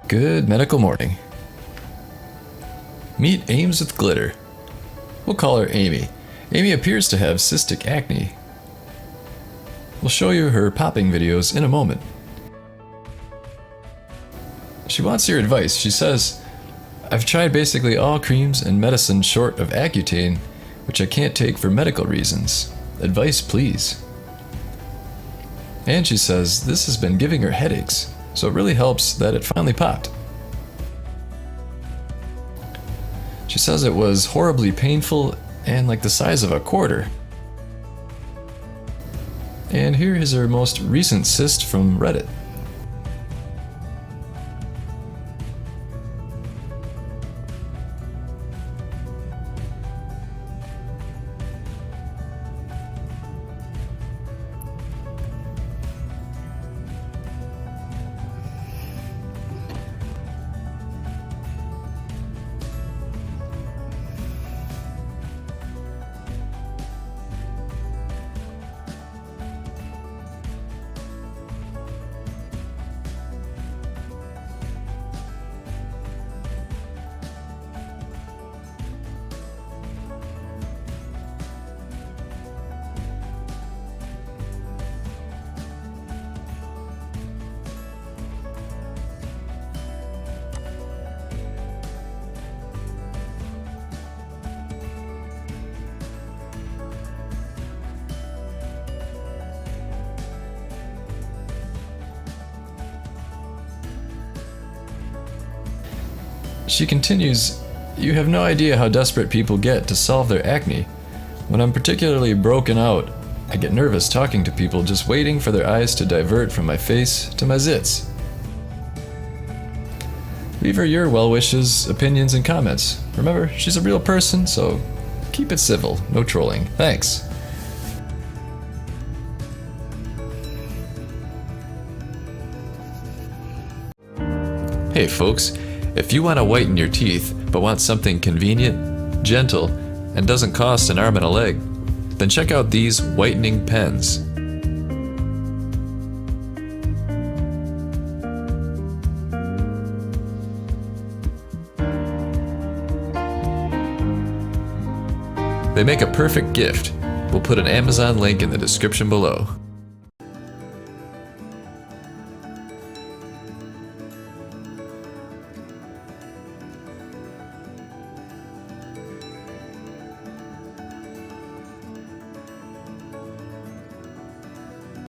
Good medical morning. Meet Ames with glitter. We'll call her Aimee. Aimee appears to have cystic acne. We'll show you her popping videos in a moment. She wants your advice. She says, I've tried basically all creams and medicine short of Accutane, which I can't take for medical reasons. Advice, please. And she says this has been giving her headaches, so it really helps that it finally popped. She says it was horribly painful and like the size of a quarter. And here is her most recent cyst from Reddit. She continues, you have no idea how desperate people get to solve their acne. When I'm particularly broken out, I get nervous talking to people just waiting for their eyes to divert from my face to my zits. Leave her your well wishes, opinions, and comments. Remember, she's a real person, so keep it civil, no trolling. Thanks. Hey folks. If you want to whiten your teeth, but want something convenient, gentle, and doesn't cost an arm and a leg, then check out these whitening pens. They make a perfect gift. We'll put an Amazon link in the description below.